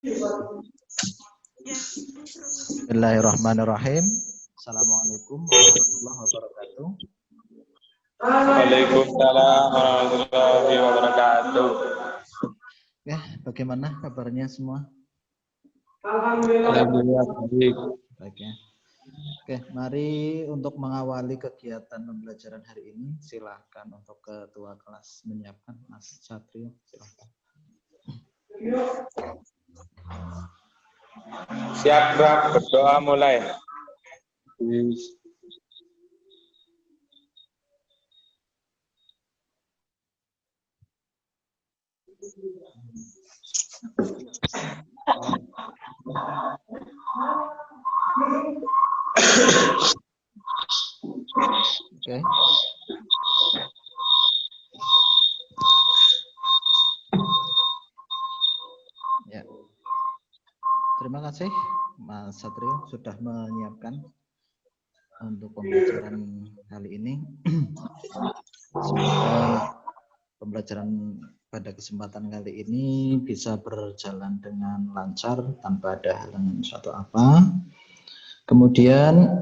Bismillahirrahmanirrahim. Assalamualaikum warahmatullahi wabarakatuh. Waalaikumsalam warahmatullahi wabarakatuh. Ya, bagaimana kabarnya semua? Alhamdulillah baik. Baik ya. Oke, mari untuk mengawali kegiatan pembelajaran hari ini, silahkan untuk ketua kelas menyiapkan Mas Satrio, silahkan. Siap, Bro. Berdoa mulai. Oke. Ya. Terima kasih Mas Satrio sudah menyiapkan untuk pembelajaran kali ini. Semoga pembelajaran pada kesempatan kali ini bisa berjalan dengan lancar tanpa ada halangan suatu apa. Kemudian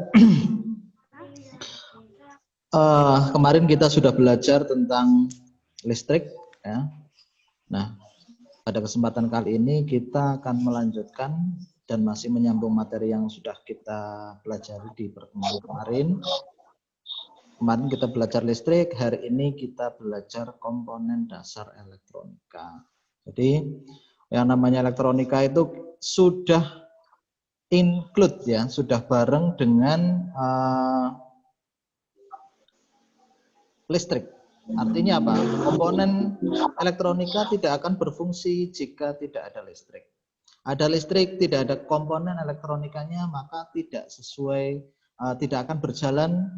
kemarin kita sudah belajar tentang listrik ya. Nah, pada kesempatan kali ini kita akan melanjutkan dan masih menyambung materi yang sudah kita pelajari di pertemuan kemarin. Kemarin kita belajar listrik, hari ini kita belajar komponen dasar elektronika. Jadi yang namanya elektronika itu sudah include ya, sudah bareng dengan listrik. Artinya apa? Komponen elektronika tidak akan berfungsi jika tidak ada listrik. Ada listrik, tidak ada komponen elektronikanya, maka tidak sesuai, tidak akan berjalan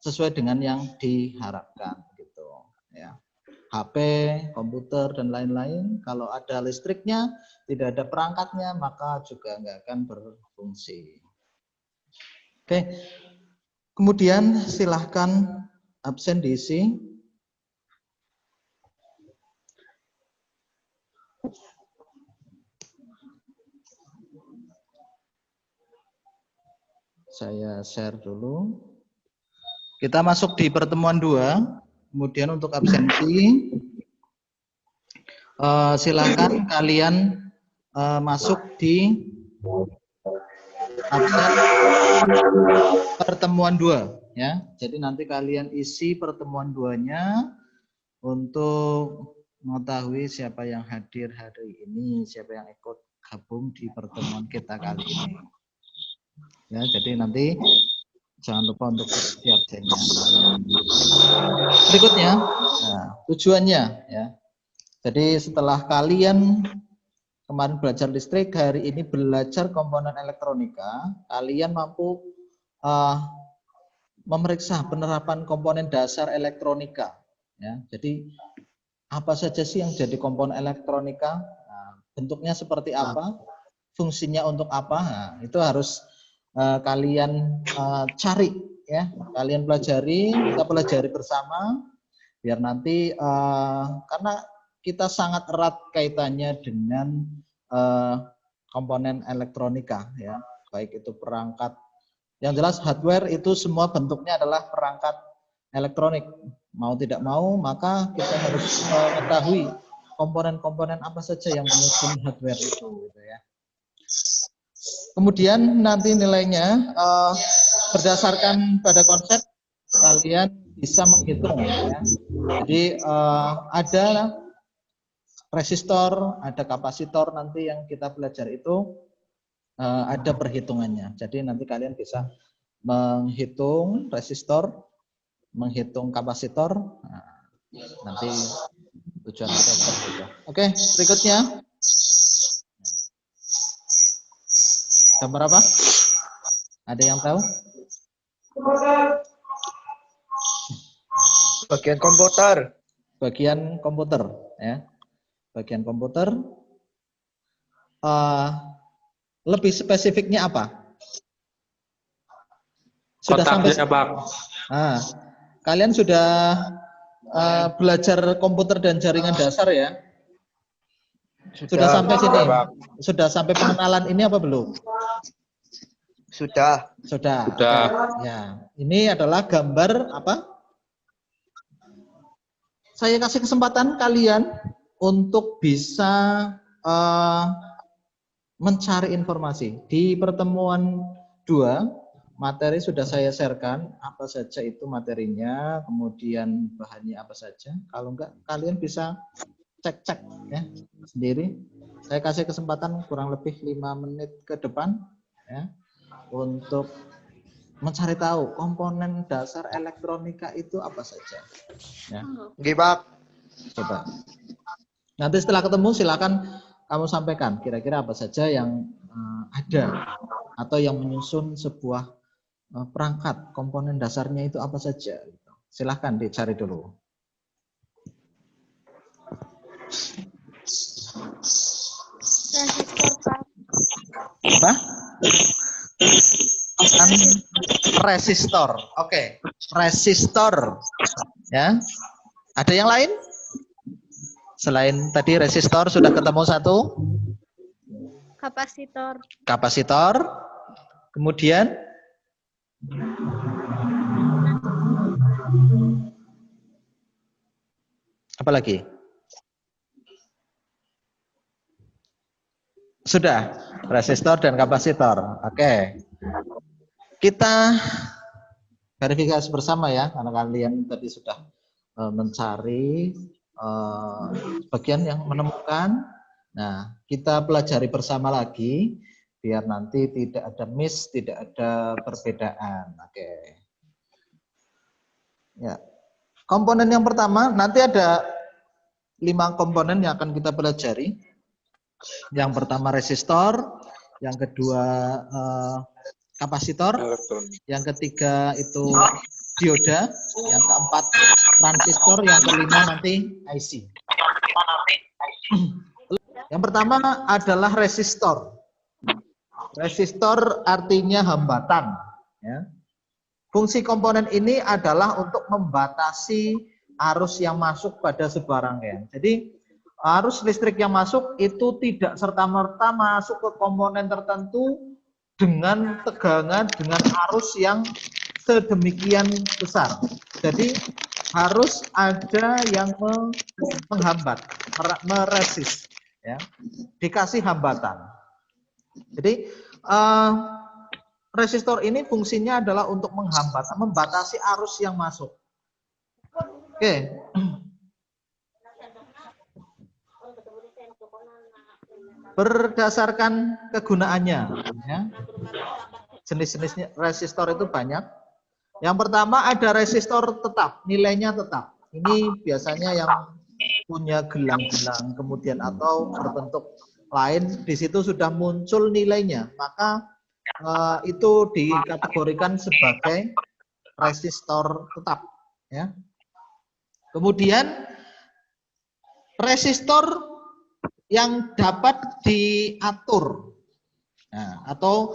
sesuai dengan yang diharapkan gitu ya. HP, komputer dan lain-lain kalau ada listriknya, tidak ada perangkatnya, maka juga nggak akan berfungsi. Oke. Kemudian silahkan absen diisi. Saya share dulu. Kita masuk di pertemuan 2. Kemudian untuk absensi, silakan kalian masuk di absen pertemuan 2 ya. Jadi nanti kalian isi pertemuan 2-nya untuk mengetahui siapa yang hadir hari ini, siapa yang ikut gabung di pertemuan kita kali ini. Ya, jadi nanti jangan lupa untuk isi absennya. Berikutnya, nah, tujuannya ya. Jadi setelah kalian kemarin belajar listrik, hari ini belajar komponen elektronika, kalian mampu memeriksa penerapan komponen dasar elektronika. Ya, jadi apa saja sih yang jadi komponen elektronika? Nah, bentuknya seperti apa? Fungsinya untuk apa? Nah, itu harus kalian cari ya, kalian pelajari, kita pelajari bersama biar nanti karena kita sangat erat kaitannya dengan komponen elektronika ya, baik itu perangkat, yang jelas hardware itu semua bentuknya adalah perangkat elektronik. Mau tidak mau maka kita harus mengetahui komponen-komponen apa saja yang menyusun hardware itu gitu ya. Kemudian nanti nilainya berdasarkan pada konsep kalian bisa menghitung ya. Jadi ada resistor, ada kapasitor nanti yang kita belajar itu ada perhitungannya. Jadi nanti kalian bisa menghitung resistor, menghitung kapasitor. Nah, nanti tujuan kita seperti itu. Oke, berikutnya. Gambar apa? Ada yang tahu? Bagian komputer. Bagian komputer, ya. Bagian komputer. Lebih spesifiknya apa? Sudah sampai? Pak. Nah, kalian sudah belajar komputer dan jaringan dasar ya? Sudah sampai sini? Sudah, Pak. Sudah sampai pengenalan ini apa belum? Sudah. Sudah. Sudah. Oke. Ya, ini adalah gambar apa? Saya kasih kesempatan kalian untuk bisa mencari informasi. Di pertemuan 2, materi sudah saya sharekan, apa saja itu materinya, kemudian bahannya apa saja. Kalau enggak, kalian bisa cek-cek ya sendiri. Saya kasih kesempatan kurang lebih 5 menit ke depan ya untuk mencari tahu komponen dasar elektronika itu apa saja. Ya. Oke, Pak. Coba. Nanti setelah ketemu silakan kamu sampaikan kira-kira apa saja yang ada atau yang menyusun sebuah perangkat, komponen dasarnya itu apa saja. Silahkan dicari dulu. Apa? Resistor. Oke, resistor. Ya. Ada yang lain? Selain tadi resistor sudah ketemu satu? Kapasitor. Kapasitor. Kemudian apa lagi? Sudah, resistor dan kapasitor. Oke. Kita verifikasi bersama ya, karena kalian tadi sudah mencari bagian yang menemukan. Nah, kita pelajari bersama lagi biar nanti tidak ada miss, tidak ada perbedaan. Oke. Ya. Komponen yang pertama nanti ada 5 komponen yang akan kita pelajari. Yang pertama resistor, yang kedua kapasitor, yang ketiga itu dioda, yang keempat transistor, yang kelima nanti IC. Yang pertama adalah resistor. Resistor artinya hambatan. Ya. Fungsi komponen ini adalah untuk membatasi arus yang masuk pada sebuah rangkaian. Jadi arus listrik yang masuk itu tidak serta-merta masuk ke komponen tertentu dengan tegangan, dengan arus yang sedemikian besar. Jadi harus ada yang menghambat, meresist, ya, dikasih hambatan. Jadi resistor ini fungsinya adalah untuk menghambat, membatasi arus yang masuk. Oke. Berdasarkan kegunaannya, ya. Jenis-jenis resistor itu banyak. Yang pertama ada resistor tetap, nilainya tetap. Ini biasanya yang punya gelang-gelang kemudian atau berbentuk lain, di situ sudah muncul nilainya, maka itu dikategorikan sebagai resistor tetap. Ya. Kemudian resistor yang dapat diatur, nah, atau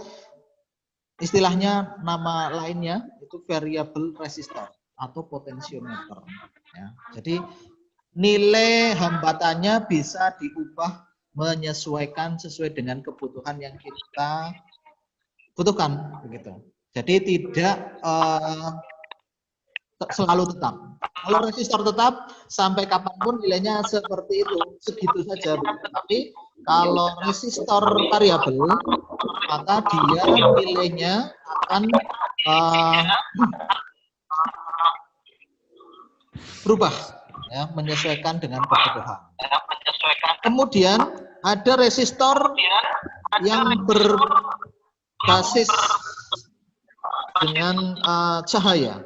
istilahnya nama lainnya itu variable resistor atau potensiometer. Ya. Jadi nilai hambatannya bisa diubah menyesuaikan sesuai dengan kebutuhan yang kita butuhkan, begitu. Jadi tidak selalu tetap. Kalau resistor tetap sampai kapanpun nilainya seperti itu, segitu saja. Tapi kalau resistor variabel, maka dia nilainya akan berubah, ya, menyesuaikan dengan kebutuhan. Kemudian ada resistor yang berbasis dengan cahaya.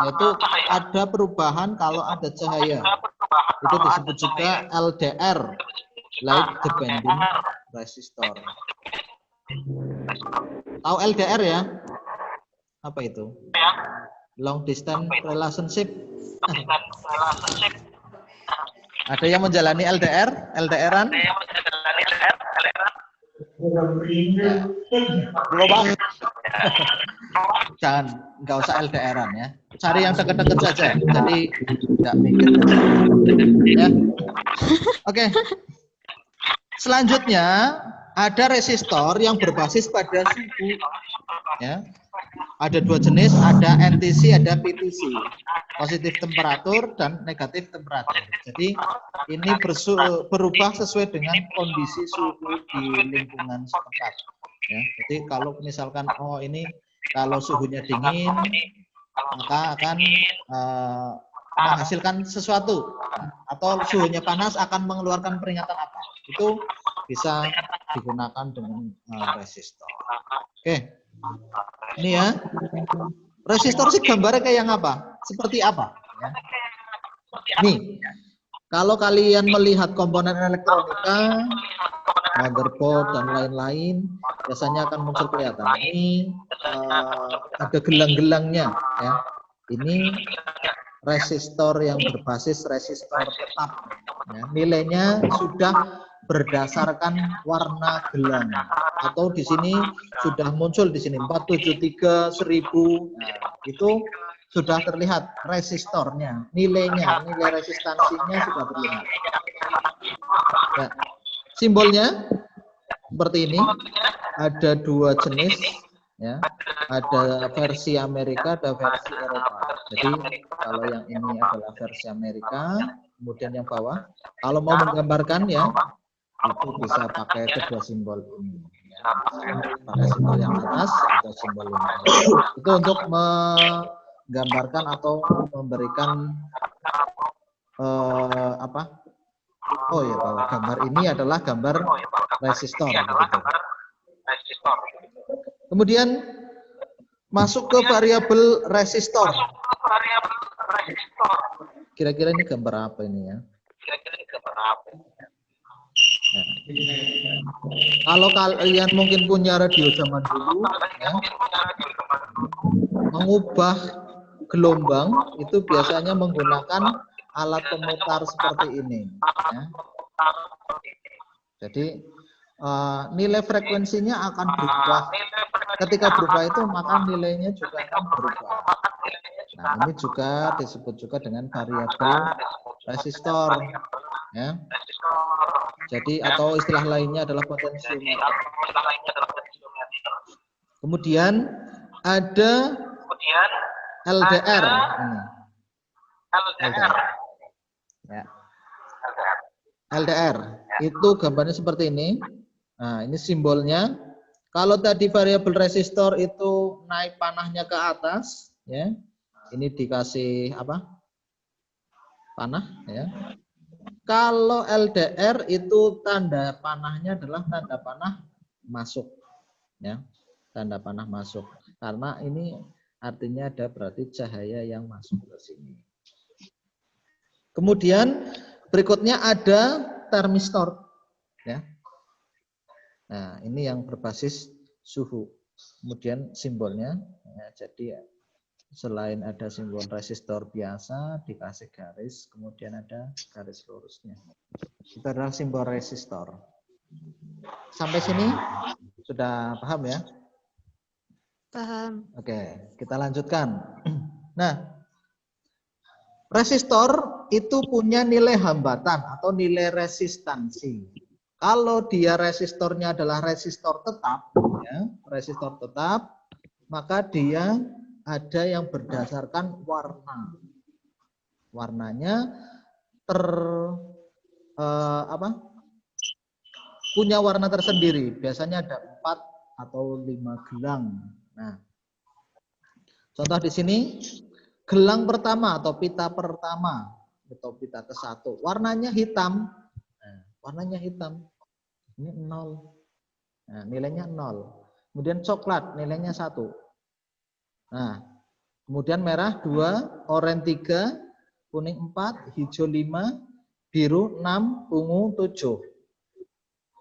Yaitu ada perubahan kalau ada cahaya. Itu disebut juga LDR, Light Depending Resistor. Tahu LDR ya? Apa itu? Long Distance Relationship. Ada yang menjalani LDR? LDR-an? Belum. Jangan, nggak usah LDR-an ya. Cari yang deket-deket saja. Jadi nggak mikir. Ya. Oke. Selanjutnya ada resistor yang berbasis pada suhu. Ya. Ada dua jenis, ada NTC, ada PTC. Positif temperatur dan negatif temperatur. Jadi ini berubah sesuai dengan kondisi suhu di lingkungan setempat. Ya. Jadi kalau misalkan ini kalau suhunya dingin, maka akan menghasilkan sesuatu, atau suhunya panas akan mengeluarkan peringatan apa. Itu bisa digunakan dengan resistor. Oke, ini ya. Resistor sih gambarnya kayak yang apa? Seperti apa? Ya. Nih, kalau kalian melihat komponen elektronika, motherboard dan lain-lain, biasanya akan muncul kelihatan. Ini ada gelang-gelangnya, ya. Ini resistor yang berbasis resistor tetap. Ya. Nilainya sudah berdasarkan warna gelang, atau di sini sudah muncul di sini 473 1000. Nah, itu sudah terlihat resistornya, nilainya, nilai resistansinya sudah terlihat. Ya. Simbolnya seperti ini, ada dua jenis, ya, ada versi Amerika, ada versi Eropa. Jadi kalau yang ini adalah versi Amerika, kemudian yang bawah, kalau mau menggambarkan ya, itu bisa pakai kedua simbol ini. Ya. Pakai simbol yang atas atau simbol yang bawah. Itu untuk menggambarkan atau memberikan apa? Oh ya, bahwa gambar ini adalah gambar resistor. Gitu. Kemudian masuk ke variabel resistor. Kira-kira ini gambar apa ini ya? Nah. Kalau kalian mungkin punya radio zaman dulu, ya, mengubah gelombang itu biasanya menggunakan alat pemutar seperti ini. Ya. Jadi nilai frekuensinya akan berubah. Ketika berubah itu maka nilainya juga akan berubah. Nah, ini juga disebut juga dengan variabel resistor. Ya. Jadi atau istilah lainnya adalah potensiometer. Kemudian ada LDR ini. LDR. Ya. LDR itu gambarnya seperti ini. Nah, ini simbolnya. Kalau tadi variabel resistor itu naik panahnya ke atas, ya. Ini dikasih apa? Panah, ya. Kalau LDR itu tanda panahnya adalah tanda panah masuk, ya, tanda panah masuk. Karena ini artinya ada berarti cahaya yang masuk ke sini. Kemudian berikutnya ada termistor, ya. Nah, ini yang berbasis suhu. Kemudian simbolnya, ya, jadi selain ada simbol resistor biasa, dikasih garis, kemudian ada garis lurusnya. Itu adalah simbol resistor. Sampai sini sudah paham ya? Paham. Oke, kita lanjutkan. Nah, resistor itu punya nilai hambatan atau nilai resistansi. Kalau dia resistornya adalah resistor tetap, ya, resistor tetap, maka dia ada yang berdasarkan warna. Warnanya punya warna tersendiri. Biasanya ada 4 atau 5 gelang. Nah, contoh di sini gelang pertama atau pita pertama atau pita ke-1, warnanya hitam. Nah, warnanya hitam. Ini 0. Nah, nilainya 0. Kemudian coklat nilainya 1. Nah, kemudian merah 2, oranye 3, kuning 4, hijau 5, biru 6, ungu 7.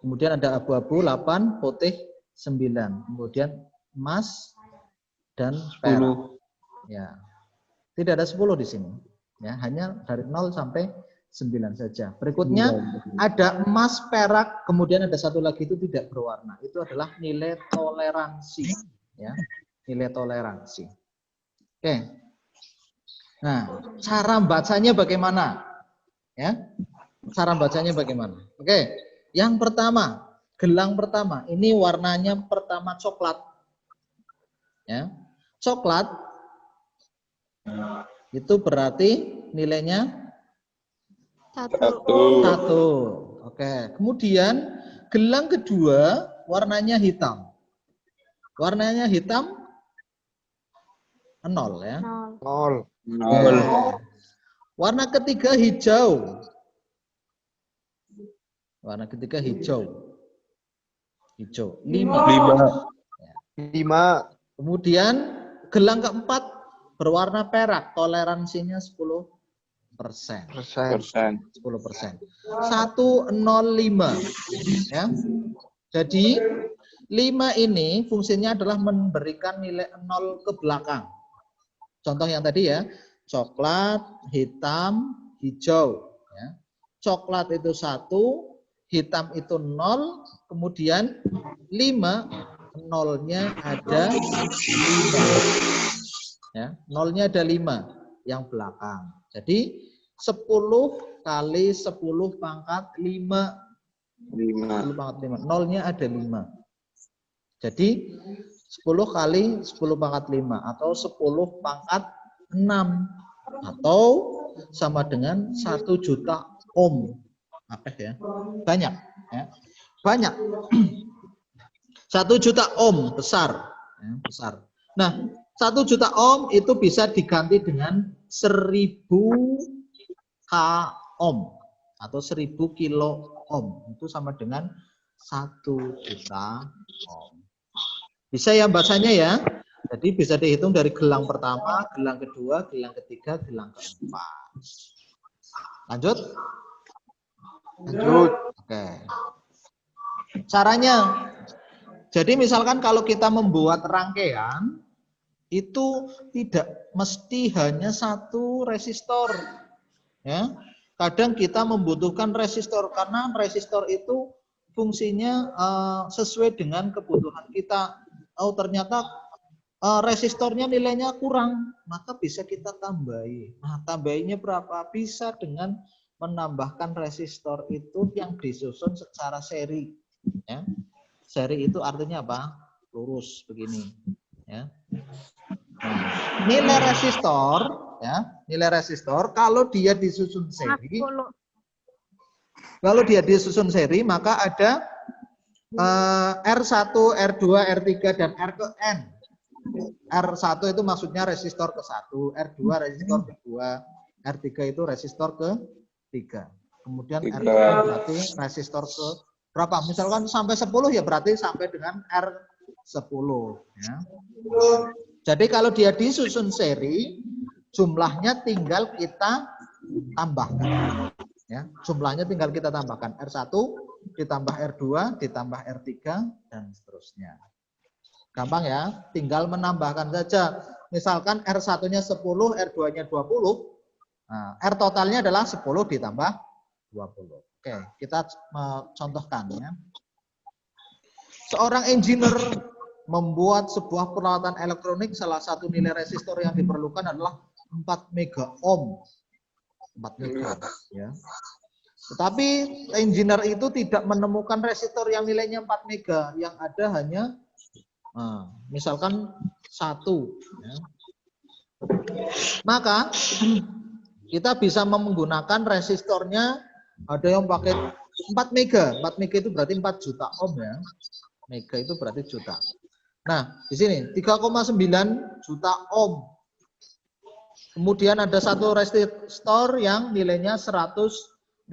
Kemudian ada abu-abu 8, putih 9. Kemudian emas dan perak. Ya. Tidak ada 10 di sini. Ya, hanya dari 0 sampai 9 saja. Berikutnya ada emas, perak, kemudian ada satu lagi itu tidak berwarna. Itu adalah nilai toleransi, ya. Nilai toleransi. Oke. Nah, cara bacanya bagaimana? Ya. Cara bacanya bagaimana? Oke. Yang pertama, gelang pertama, ini warnanya pertama coklat. Ya. Coklat itu berarti nilainya 1. 1. Oke. Kemudian gelang kedua warnanya hitam. Warnanya hitam 0 ya. 0. Oke. Warna ketiga hijau. Warna ketiga hijau. Hijau 5. 5. Kemudian gelang keempat berwarna perak, toleransinya 10%. 10%. 105 ya. Jadi 5 ini fungsinya adalah memberikan nilai 0 ke belakang. Contoh yang tadi ya, coklat, hitam, hijau ya. Coklat itu 1, hitam itu 0, kemudian 5, nolnya ada 5. Ya, nolnya ada 5 yang belakang. Jadi 10 kali 10 pangkat 5. 10 pangkat 5. Nolnya ada 5. Jadi 10 kali 10 pangkat 5 atau 10 pangkat 6 atau sama dengan 1 juta ohm. Apa ya? Banyak ya. Banyak. 1 juta ohm besar, ya, besar. Nah, 1 juta ohm itu bisa diganti dengan 1000 k ohm atau 1000 kilo ohm. Itu sama dengan 1 juta ohm. Bisa ya bacanya ya. Jadi bisa dihitung dari gelang pertama, gelang kedua, gelang ketiga, gelang keempat. Lanjut? Lanjut. Oke. Caranya. Jadi misalkan kalau kita membuat rangkaian, itu tidak mesti hanya satu resistor. Ya. Kadang kita membutuhkan resistor karena resistor itu fungsinya sesuai dengan kebutuhan kita. Oh ternyata resistornya nilainya kurang, maka bisa kita tambahi. Nah tambahinya berapa? Bisa dengan menambahkan resistor itu yang disusun secara seri. Ya. Seri itu artinya apa? Lurus begini. Ya. Nah, nilai resistor, ya, nilai resistor kalau dia disusun seri, maka ada R1, R2, R3 dan R ke N. R1 itu maksudnya resistor ke 1, R2 resistor ke 2, R3 itu resistor ke 3. Kemudian R berarti resistor ke berapa? Misalkan sampai 10 ya berarti sampai dengan R10 ya. Jadi kalau dia disusun seri, jumlahnya tinggal kita tambahkan. Ya, jumlahnya tinggal kita tambahkan R1 ditambah R2 ditambah R3 dan seterusnya. Gampang ya, tinggal menambahkan saja. Misalkan R1-nya 10, R2-nya 20. Nah, R totalnya adalah 10 ditambah 20. Oke, kita contohkan ya. Seorang engineer membuat sebuah peralatan elektronik, salah satu nilai resistor yang diperlukan adalah 4 mega ohm. 4 mega ya. Tetapi engineer itu tidak menemukan resistor yang nilainya 4 mega, yang ada hanya misalkan 1 ya. Maka kita bisa menggunakan resistornya, ada yang pakai 4 mega. 4 mega itu berarti 4 juta ohm ya. Mega itu berarti juta. Nah, di sini 3,9 juta ohm. Kemudian ada satu resistor yang nilainya 100.000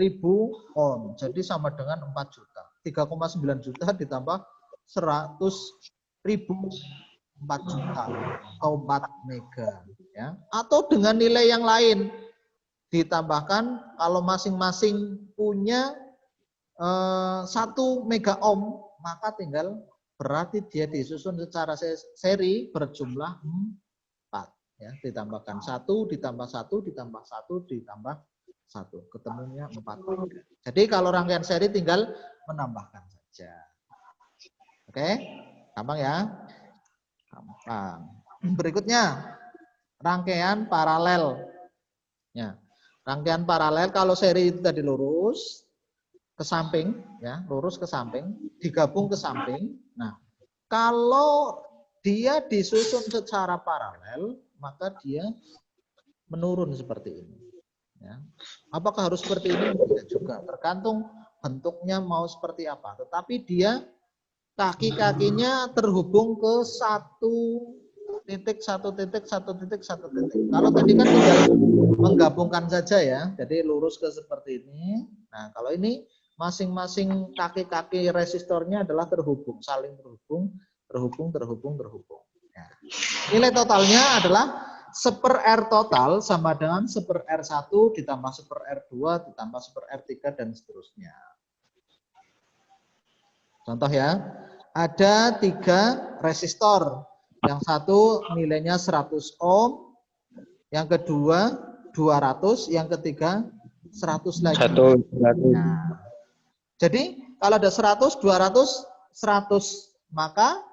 ohm. Jadi sama dengan 4 juta. 3,9 juta ditambah 100.000, 4 juta atau 4 mega ya. Atau dengan nilai yang lain ditambahkan, kalau masing-masing punya 1 mega ohm, maka tinggal berarti dia disusun secara seri berjumlah 4 ya, ditambahkan 1 ditambah 1 ditambah 1 ditambah 1, ketemunya 4. Jadi kalau rangkaian seri tinggal menambahkan saja. Oke, gampang ya? Gampang. Berikutnya rangkaian paralel. Ya. Rangkaian paralel kalau seri itu tadi lurus, ke samping, ya, lurus ke samping, digabung ke samping. Nah, kalau dia disusun secara paralel, maka dia menurun seperti ini. Ya. Apakah harus seperti ini? Tidak juga, tergantung bentuknya mau seperti apa. Tetapi dia kaki-kakinya terhubung ke satu titik. Kalau tadi kan tinggal menggabungkan saja ya, jadi lurus ke seperti ini. Nah, kalau ini masing-masing kaki-kaki resistornya adalah terhubung, saling terhubung. Ya. Nilai totalnya adalah 1/R total sama dengan 1/R1 ditambah 1/R2 ditambah 1/R3 dan seterusnya. Contoh ya, ada 3 resistor. Yang satu nilainya 100 ohm, yang kedua 200, yang ketiga 100 lagi. Nah, jadi kalau ada 100, 200, 100, maka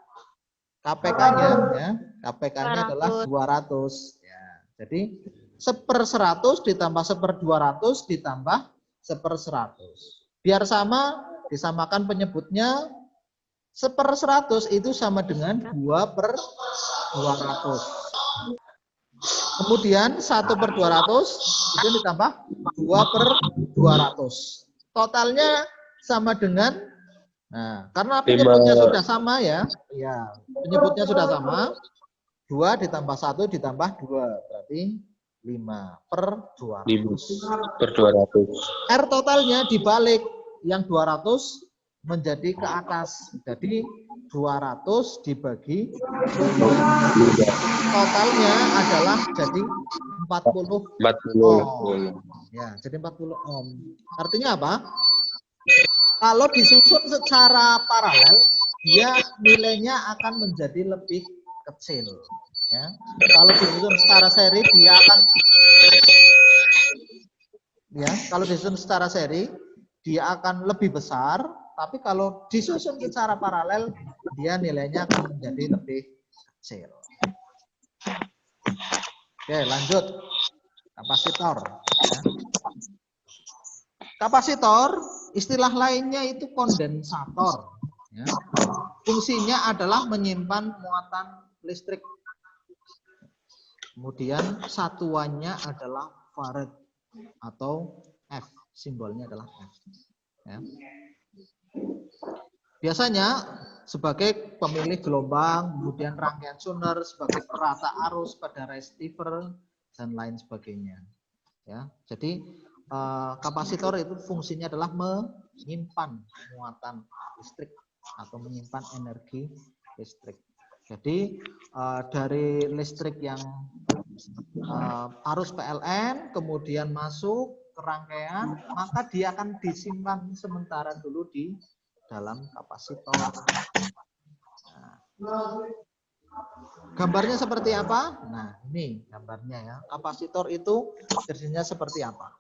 KPK-nya ya, KPK-nya adalah 200. Ya, jadi 1/100 ditambah 1/200 ditambah 1/100. Biar sama, disamakan penyebutnya. 1/100 itu sama dengan 2/200. Kemudian 1/200 itu ditambah 2/200. Totalnya sama dengan, nah, karena penyebutnya sudah sama ya, penyebutnya sudah sama, 2 ditambah 1 ditambah 2, berarti 5/200. R totalnya dibalik, yang 200 menjadi ke atas, jadi 200 dibagi 5. Totalnya adalah jadi 40 ohm. Ya, jadi 40 ohm. Artinya apa? Kalau disusun secara paralel, dia nilainya akan menjadi lebih kecil. Ya. Kalau disusun secara seri, dia akan, ya, kalau disusun secara seri, dia akan lebih besar. Tapi kalau disusun secara paralel, dia nilainya akan menjadi lebih kecil. Oke, lanjut. Kapasitor. Ya. Kapasitor, istilah lainnya itu kondensator. Ya. Fungsinya adalah menyimpan muatan listrik. Kemudian satuannya adalah farad atau F. Simbolnya adalah F. Ya. Biasanya sebagai pemilih gelombang, kemudian rangkaian Shuner, sebagai perata arus pada receiver, dan lain sebagainya. Ya, jadi kapasitor itu fungsinya adalah menyimpan muatan listrik atau menyimpan energi listrik. Jadi dari listrik yang arus PLN kemudian masuk ke rangkaian, maka dia akan disimpan sementara dulu di dalam kapasitor. Nah, gambarnya seperti apa? Nah, ini gambarnya ya. Kapasitor itu fungsinya seperti apa?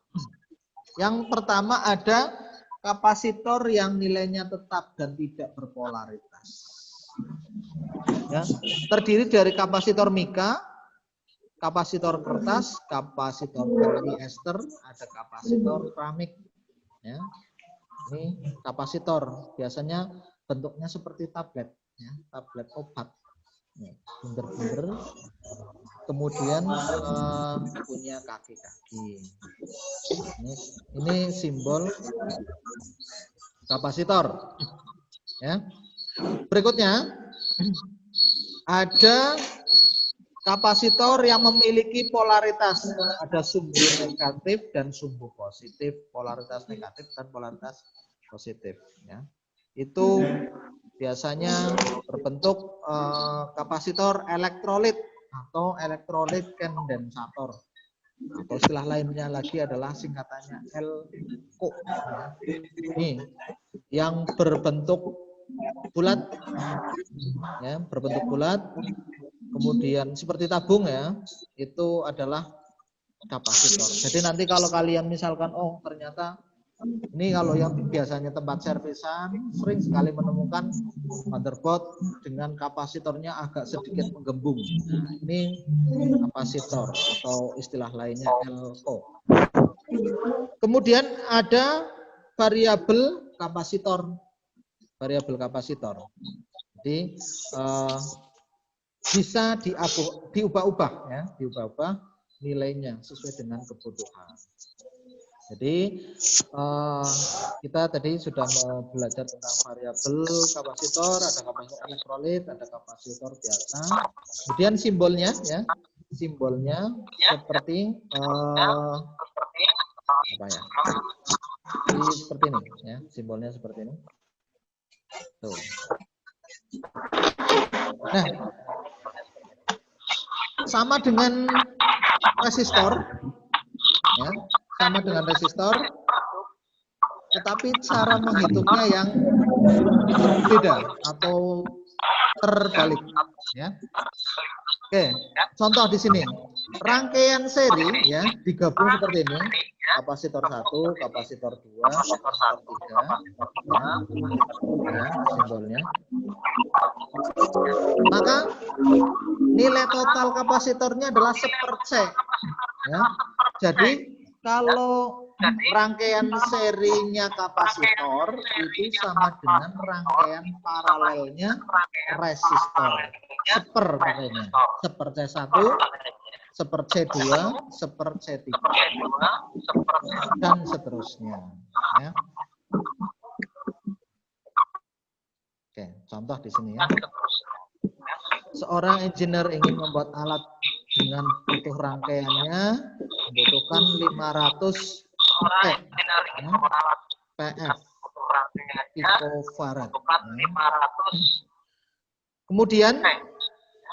Yang pertama ada kapasitor yang nilainya tetap dan tidak berpolaritas. Ya, terdiri dari kapasitor mika, kapasitor kertas, kapasitor polyester, ada kapasitor keramik. Ya. Ini kapasitor, biasanya bentuknya seperti tablet, ya, tablet obat, bunder-bunder, kemudian punya kaki-kaki. Ini simbol kapasitor. Ya. Berikutnya ada kapasitor yang memiliki polaritas, ada sumbu negatif dan sumbu positif, polaritas negatif dan polaritas positif. Ya. Itu biasanya berbentuk kapasitor elektrolit atau elektrolit kondensator. Atau istilah lainnya lagi adalah singkatannya LCO. Ini yang berbentuk bulat, ya, berbentuk bulat. Kemudian seperti tabung ya, itu adalah kapasitor. Jadi nanti kalau kalian misalkan, oh ternyata ini kalau yang biasanya tempat servisan sering sekali menemukan motherboard dengan kapasitornya agak sedikit menggembung. Nah, ini kapasitor atau istilah lainnya LCO. Kemudian ada variabel kapasitor. Variabel kapasitor. Jadi bisa diubah-ubah ya, diubah-ubah nilainya sesuai dengan kebutuhan. Jadi kita tadi sudah belajar tentang variabel kapasitor, ada kapasitor elektrolit, ada kapasitor biasa. Kemudian simbolnya ya, simbolnya seperti apa ya? Seperti ini ya, simbolnya seperti ini. Tuh. Nah, sama dengan resistor ya, sama dengan resistor, tetapi cara menghitungnya yang berbeda atau terbalik ya. Oke, contoh di sini rangkaian seri ya digabung seperti ini, kapasitor 1, kapasitor 2, kapasitor 3 ya, simbolnya. Maka nilai total kapasitornya adalah 1/C ya. Jadi kalau rangkaian serinya kapasitor itu sama dengan rangkaian paralelnya resistor. 1/, pakainya 1/C1, 1/C2, 1/C3 dan seterusnya ya. Oke, contoh di sini ya. Seorang engineer ingin membuat alat dengan butuh rangkaiannya membutuhkan 500 PF picofarad. Kemudian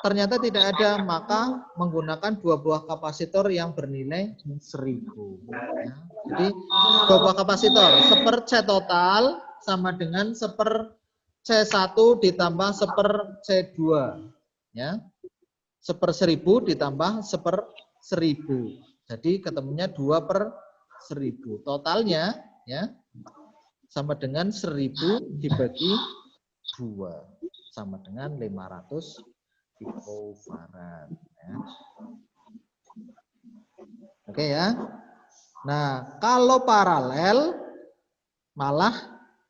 ternyata tidak ada, maka menggunakan 2 buah kapasitor yang bernilai 1000. Ya. Jadi 2 buah kapasitor 1/C total sama dengan 1/C1 ditambah 1/C2 ya. 1/1000 ditambah 1/1000. Jadi ketemunya 2/1000. Totalnya ya sama dengan 1000 dibagi 2 sama dengan 500 picofarad ya. Oke ya. Nah, kalau paralel malah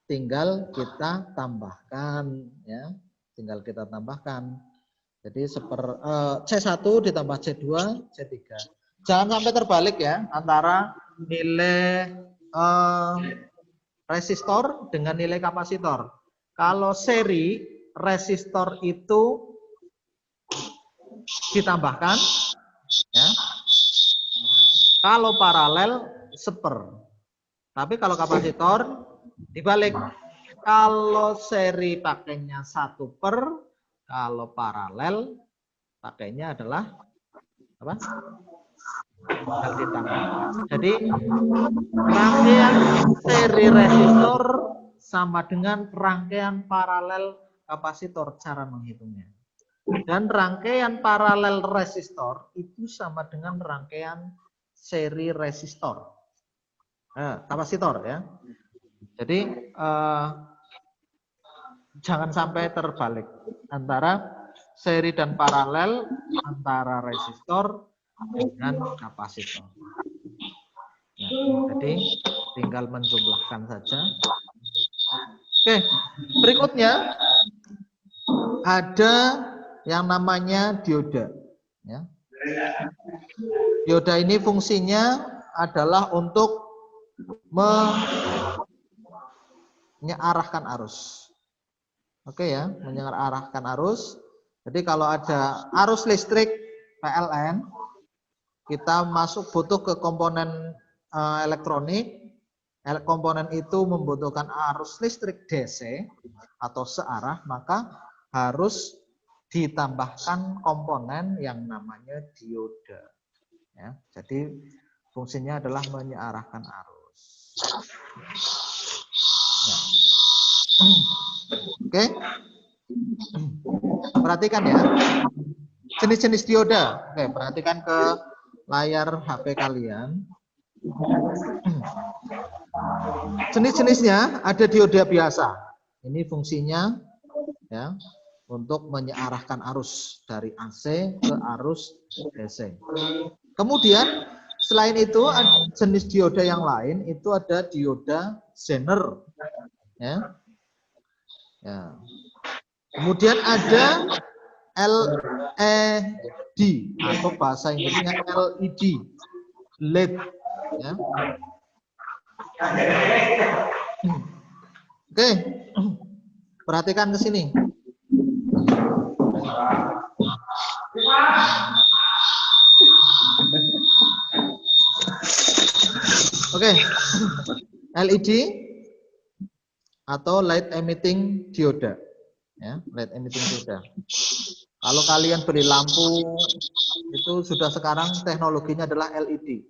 tinggal kita tambahkan ya. Tinggal kita tambahkan. Jadi C1 ditambah C2, C3. Jangan sampai terbalik ya antara nilai resistor dengan nilai kapasitor. Kalau seri resistor itu ditambahkan ya. Kalau paralel 1/. Tapi kalau kapasitor dibalik. Kalau seri pakainya 1/, kalau paralel pakainya adalah apa? Jadi rangkaian seri resistor sama dengan rangkaian paralel kapasitor cara menghitungnya. Dan rangkaian paralel resistor itu sama dengan rangkaian seri resistor. Kapasitor ya. Jadi jangan sampai terbalik antara seri dan paralel, antara resistor dengan kapasitor. Nah, jadi tinggal menjumlahkan saja. Oke, berikutnya ada yang namanya dioda. Ya. Dioda ini fungsinya adalah untuk mengarahkan arus. Oke ya, mengarahkan arus. Jadi kalau ada arus listrik PLN, kita butuh ke komponen elektronik. Komponen itu membutuhkan arus listrik DC atau searah, maka harus ditambahkan komponen yang namanya dioda. Ya, jadi fungsinya adalah mengarahkan arus. Nah. Oke, perhatikan ya jenis-jenis dioda. Oke, perhatikan ke layar HP kalian. Jenis-jenisnya ada dioda biasa. Ini fungsinya ya untuk mengarahkan arus dari AC ke arus DC. Kemudian Selain itu, jenis dioda yang lain itu ada dioda Zener, ya. Ya. Kemudian ada LED atau bahasa Inggrisnya LED, LED, ya. Oke, perhatikan ke sini. Oke, LED atau light emitting dioda, ya, light emitting dioda. Kalau kalian beli lampu itu sudah sekarang teknologinya adalah LED,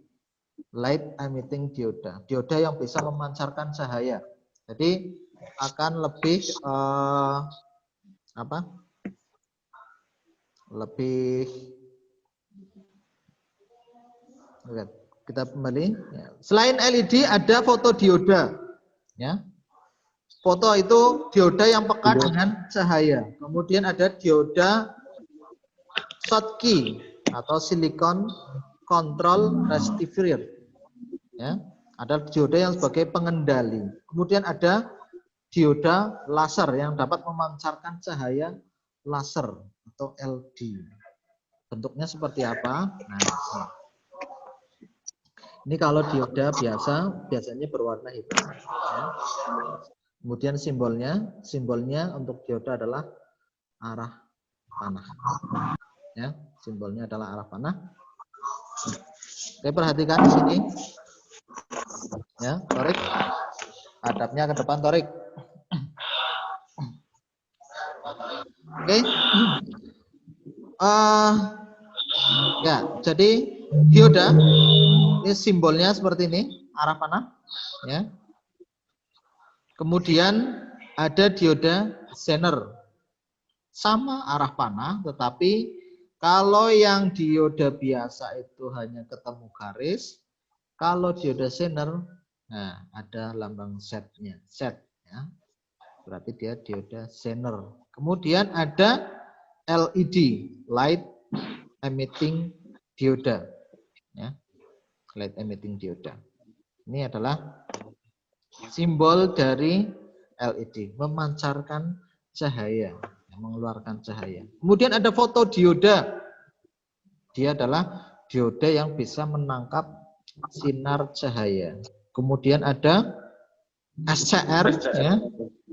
light emitting dioda, dioda yang bisa memancarkan cahaya. Jadi akan lebih lebih kita kembali. Selain LED ada fotodioda, ya. Foto itu dioda yang peka dengan cahaya. Kemudian ada dioda Schottky atau silicon control rectifier, ya. Ada dioda yang sebagai pengendali. Kemudian ada dioda laser yang dapat memancarkan cahaya laser atau LED. Bentuknya seperti apa? Nah, ini kalau dioda biasanya berwarna hitam. Ya. Kemudian simbolnya untuk dioda adalah arah panah. Ya, simbolnya adalah arah panah. Oke, perhatikan di sini. Ya, Torik. Hadapnya ke depan, Torik. Oke. Ya, jadi dioda ini simbolnya seperti ini, arah panah, ya. Kemudian ada dioda Zener, sama arah panah, tetapi kalau yang dioda biasa itu hanya ketemu garis, kalau dioda Zener, nah ada lambang Z-nya, Z, ya. Berarti dia dioda Zener. Kemudian ada LED, light emitting dioda, ya. Light emitting dioda. Ini adalah simbol dari LED, memancarkan cahaya, mengeluarkan cahaya. Kemudian ada fotodioda. Dia adalah dioda yang bisa menangkap sinar cahaya. Kemudian ada SCR, ya.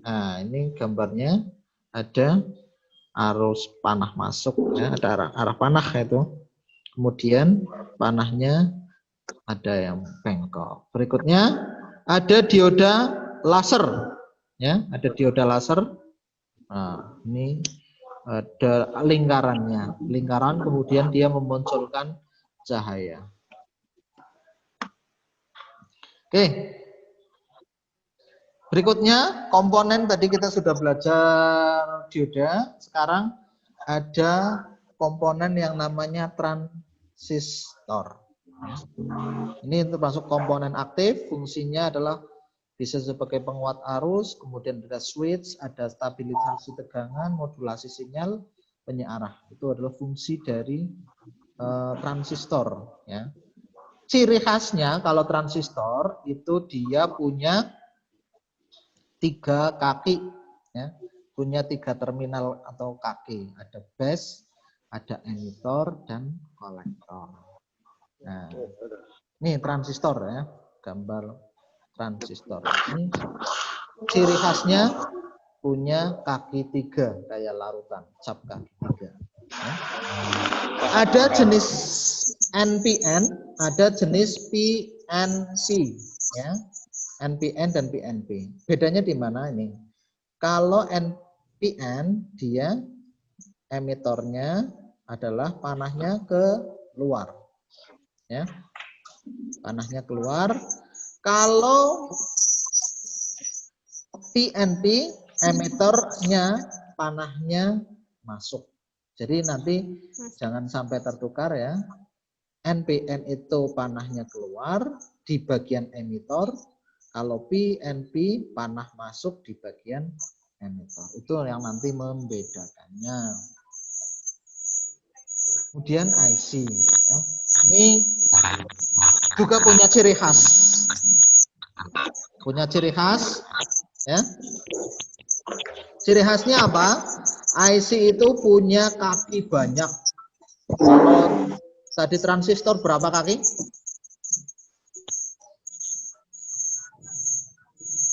Nah, ini gambarnya ada arus panah masuk, ya, ada arah panah itu. Kemudian panahnya ada yang bengkok. Berikutnya ada dioda laser, ya, ada dioda laser. Nah, ini ada lingkarannya, lingkaran, kemudian dia memunculkan cahaya. Oke, berikutnya komponen tadi kita sudah belajar dioda. Sekarang ada komponen yang namanya transistor. Ini termasuk komponen aktif, fungsinya adalah bisa sebagai penguat arus, kemudian ada switch, ada stabilisasi tegangan, modulasi sinyal, penyearah. Itu adalah fungsi dari transistor, ya. Ciri khasnya kalau transistor itu dia punya 3 kaki, ya. Punya 3 terminal atau kaki, ada base, ada emitor, dan kolektor. Nah, ini transistor, ya, gambar transistor. Ini ciri khasnya punya kaki 3 kayak larutan, cap kaki 3. Ya. Ada jenis NPN, ada jenis PNP, ya. NPN dan PNP. Bedanya di mana ini? Kalau NPN dia emitornya adalah panahnya keluar, ya. Panahnya keluar. Kalau PNP emitornya panahnya masuk. Jadi nanti jangan sampai tertukar, ya. NPN itu panahnya keluar di bagian emitor. Kalau PNP panah masuk di bagian emitor. Itu yang nanti membedakannya. Kemudian IC, ya. ini juga punya ciri khas. Punya ciri khas, ya. Ciri khasnya apa? IC itu punya kaki banyak. Kalau tadi transistor berapa kaki?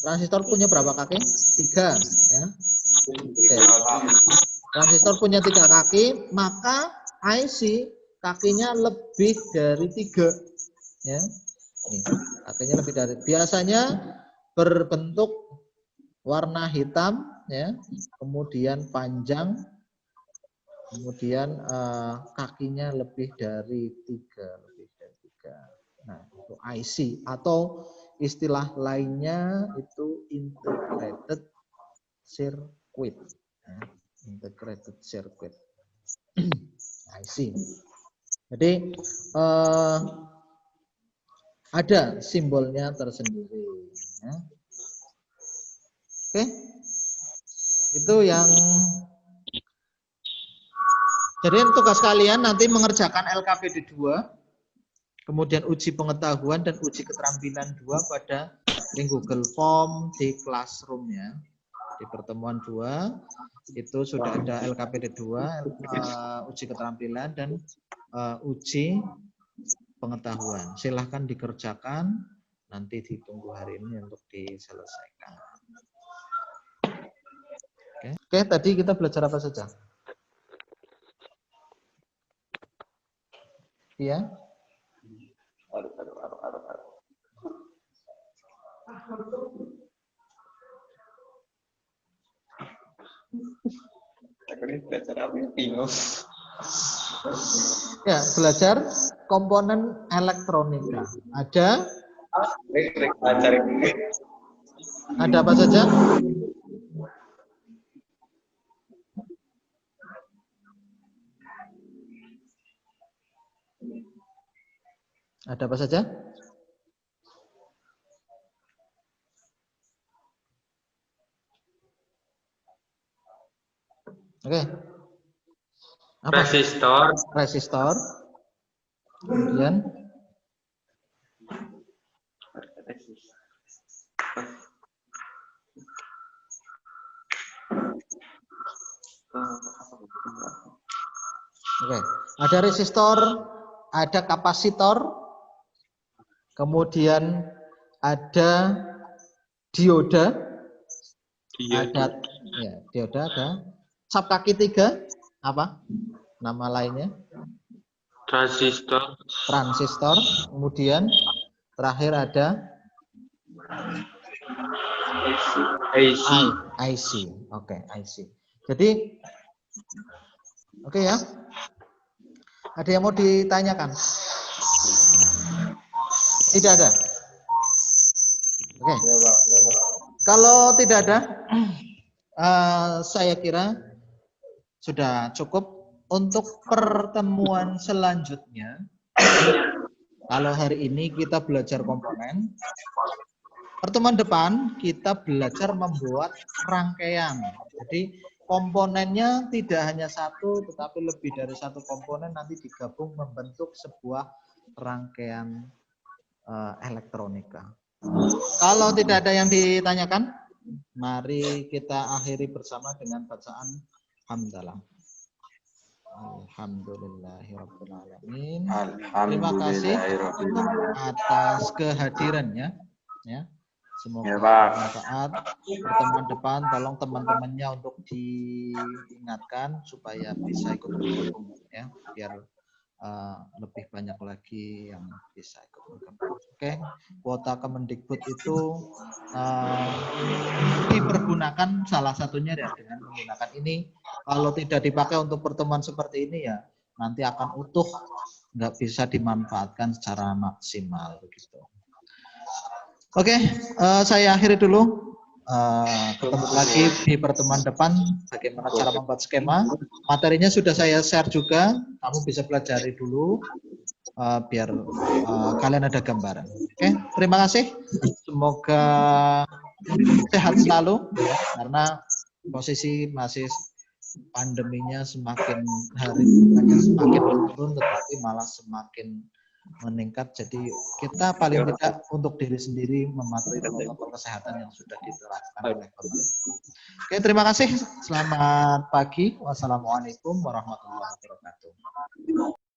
Transistor punya berapa kaki? 3, ya. Oke. Transistor punya 3 kaki, maka IC kakinya lebih dari 3, ya. Nih, kakinya lebih dari. Biasanya berbentuk warna hitam, ya. Kemudian panjang, kemudian kakinya lebih dari 3, lebih dari 3. Nah, itu IC atau istilah lainnya itu integrated circuit. Integrated circuit. IC. Jadi ada simbolnya tersendiri. Ya. Oke, itu yang. Jadi tugas kalian nanti mengerjakan LKPD 2. Kemudian uji pengetahuan dan uji keterampilan 2 pada link Google Form di Classroom, ya. Di pertemuan 2 itu sudah ada LKPD 2, uji keterampilan dan uji pengetahuan. Silahkan dikerjakan, nanti ditunggu hari ini untuk diselesaikan. Oke, tadi kita belajar apa saja? Iya. Ya, belajar komponen elektronika. Ada apa saja? Ada apa saja? Oke. Apa? Resistor. Kemudian oke. Ada resistor, ada kapasitor, kemudian ada dioda, ada ya, dioda ada. Sub kaki 3 apa? Nama lainnya? Transistor. Kemudian terakhir ada IC. Oke, IC. Jadi oke ya. Ada yang mau ditanyakan? Tidak ada. Oke. Kalau tidak ada, saya kira sudah cukup. Untuk pertemuan selanjutnya, kalau hari ini kita belajar komponen, pertemuan depan kita belajar membuat rangkaian. Jadi komponennya tidak hanya satu, tetapi lebih dari satu komponen nanti digabung membentuk sebuah rangkaian elektronika. Kalau tidak ada yang ditanyakan, mari kita akhiri bersama dengan bacaan hamdalah. Alhamdulillahirrahmanirrahim. Terima kasih atas kehadirannya. Ya. Semoga bermanfaat. Pertemuan depan tolong teman-temannya untuk diingatkan supaya bisa ikut bergabung, ya, biar lebih banyak lagi yang bisa ikut bergabung. Oke, kuota Kemendikbud itu dipergunakan salah satunya ya dengan menggunakan ini. Kalau tidak dipakai untuk pertemuan seperti ini ya nanti akan utuh, nggak bisa dimanfaatkan secara maksimal begitu. Oke, saya akhiri dulu. Ketemu lagi di pertemuan depan bagaimana cara membuat skema. Materinya sudah saya share juga, kamu bisa pelajari dulu biar kalian ada gambaran. Oke, terima kasih. Semoga sehat selalu ya, karena posisi masih pandeminya semakin hari bukannya semakin menurun tetapi malah semakin meningkat. Jadi kita paling tidak untuk diri sendiri mematuhi protokol kesehatan yang sudah diterapkan oleh pemerintah. Oke, terima kasih. Selamat pagi. Wassalamualaikum warahmatullahi wabarakatuh.